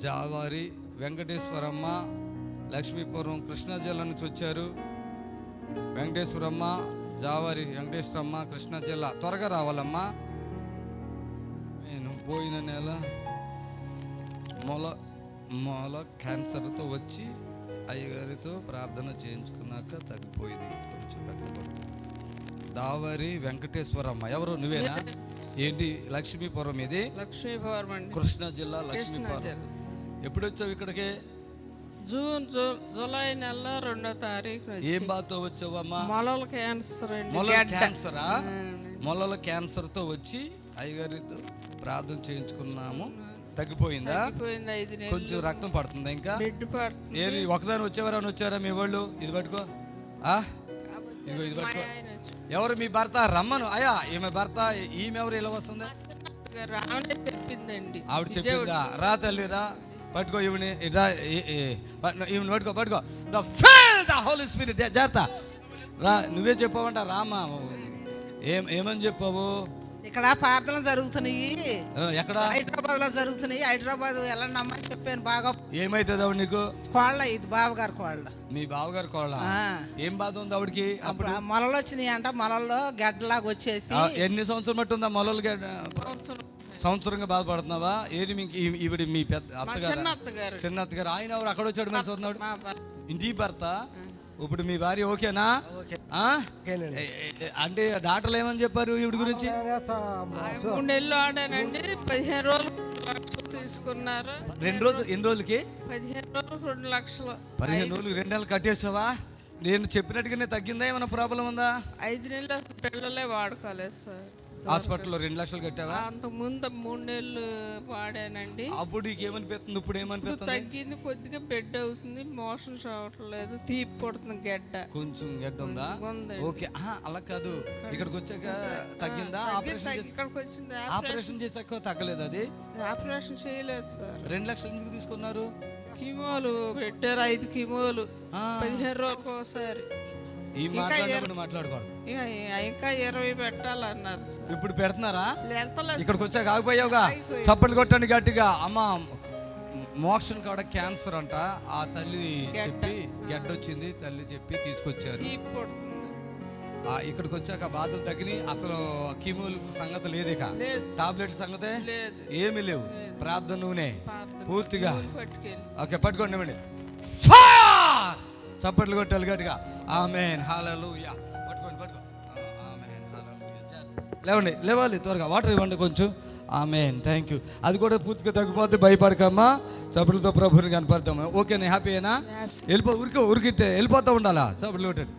జావారి వెంకటేశ్వరమ్మ లక్ష్మీపురం కృష్ణా జిల్లా నుంచి వచ్చారు. వెంకటేశ్వరమ్మ, జావారి వెంకటేశ్వరమ్మ, కృష్ణా జిల్లా. త్వరగా రావాలమ్మా. నేను పోయిన నెల మొల క్యాన్సర్తో వచ్చి అయ్యగారితో ప్రార్థన చేయించుకున్నాక తగ్గిపోయింది. కొంచెం రక్తపడుతుంది. దావరి వెంకటేశ్వరమ్మ ఎవరు? నువ్వేనా? ఏంటి లక్ష్మీపురం? ఇది లక్ష్మీపురం అండి, కృష్ణా జిల్లా లక్ష్మీపురం. ఎప్పుడు వచ్చావు ఇక్కడికి? జూలై నెల 2వ తారీఖు. ఏం బాధతో వచ్చావమ్మా? మొలల క్యాన్సర్ అండి. మొలల క్యాన్సరా? మొలల క్యాన్సర్తో వచ్చి అయ్యగారితో ప్రార్థన చేయించుకున్నాము. తగ్గిపోయిందా? 5 నెలలు. కొంచెం రక్తం పడుతుందా? ఇంకా బ్లడ్ పడుతుంది. ఏది ఒకదాని వచ్చేవారని వచ్చారా మీ వాళ్ళు? ఇది పట్టుకో, ఇదిగో ఇది పట్టుకో. ఎవరు మీ భర్త? రమ్మను. అయ్యా ఈమె భర్త. ఈమె ఎవరు? ఇలా వస్తుంది? రావణే చెప్పిందండి. ఆవిడ చెప్పిందా? రా తల్లి రా, పట్టుకో ఈవిని. ఈవిని పట్టుకో. The holy spirit. జాగ్రత్త రా. నువ్వే చెప్పావంట. రామా ఏమని చెప్పావు? ఇక్కడ ప్రార్థనలు జరుగుతున్నాయి. ఎక్కడ? హైదరాబాద్ లో జరుగుతున్నాయి. హైదరాబాద్ వెళ్ళండి అమ్మని చెప్పాను. బాగా ఏమైతుంది ఆవిడ నీకు? కోళ్ళ, ఇది బావగారు కోళ్ళ. మీ బావగారు కోళ్ళ. ఏం బాధ ఉంది ఆవిడకి? అప్పుడు మొలలు వచ్చినాయి అంట. మొలల్లో గడ్డలాగా వచ్చేసి. ఎన్ని సంవత్సరం బట్టి ఉందా మొలలు? సంవత్సరంగా బాధపడుతున్నావా? ఏది మీకు ఈవిడ మీ పెద్ద అత్తగారు? చిన్న అత్తగారు. ఆయన ఎవరు? అక్కడ వచ్చాడు మరి చూస్తున్నాడు. ఇంటి భర్త. ఇప్పుడు మీ భార్య ఓకేనా? అంటే డాక్టర్లు ఏమని చెప్పారు ఈవిడ గురించి? 3 నెలలు ఆడానండి. 15 రోజులు తీసుకున్నారు. 2 రోజులు. ఎన్ని రోజులకి? 15 రోజులు 2 లక్షలు. 15 రోజులు 2 నెలలు కట్టేసావా? నేను చెప్పినట్టుగానే తగ్గిందా? ఏమైనా ప్రాబ్లం ఉందా? 5 నెలలు పిల్లలే వాడుకోలేదు సార్. హాస్పిటల్లో 2 లక్షలు కట్టావా? అంత ముందు 3 నెలలు వాడానండి. అప్పుడు ఏమనిపిస్తుంది? ఇప్పుడు ఏమనిపిస్తుంది? తగ్గింది. కొద్దిగా బెడ్ అవుతుంది. మోషన్స్ అవ్వట్లేదు. తీపి పడుతుంది. గడ్డ కొంచెం గడ్డ ఉందా? ఓకే. అలా కాదు, ఇక్కడికి వచ్చాక తగ్గిందా? ఇక్కడికి వచ్చింది. ఆపరేషన్ చేసాక తగ్గలేదు. అది ఆపరేషన్ చేయలేదు సార్. 2 లక్షలు ఎందుకు తీసుకున్నారు? కిమోలు పెట్టారు. 5 కిమోలు 15 రోజులకు ఒకసారి. ఈ మాట్లాడినప్పుడు మాట్లాడకూడదు. ఇంకా 20 పెట్టాలన్నారు సార్. ఇప్పుడు పెడుతున్నారా? ఇక్కడికి వచ్చాక ఆగిపోయావుగా. చప్పట్లు కొట్టండి గట్టిగా. అమ్మ మోక్షన్ కాడ క్యాన్సర్ అంట. ఆ తల్లి చెప్పి గడ్డ వచ్చింది. తల్లి చెప్పి తీసుకొచ్చారు. ఇక్కడికి వచ్చాక బాధలు తగ్గినాయి. అసలు కీమోల సంగతి లేదు. ఇక టాబ్లెట్ సంగతే ఏమీ లేవు. ప్రార్థన నూనె పూర్తిగా. ఓకే పట్టుకోండి. చప్పట్లు కొట్టాలి గట్టిగా. ఆమేన్ హల్లెలూయా. పట్టుకో. ఆమేన్ హల్లెలూయా. లేవండి, లేవాలి త్వరగా. వాటర్ ఇవ్వండి కొంచెం. ఆమేన్. Thank you. అది కూడా పూర్తిగా తగ్గిపోతే భయపడకమ్మా. చప్పట్లతో ప్రభుని కనపడతాము. ఓకేనా? హ్యాపీ అయినా? ఉరికిట్టే వెళ్ళిపోతూ ఉండాలా? చప్పట్లు కొట్టండి.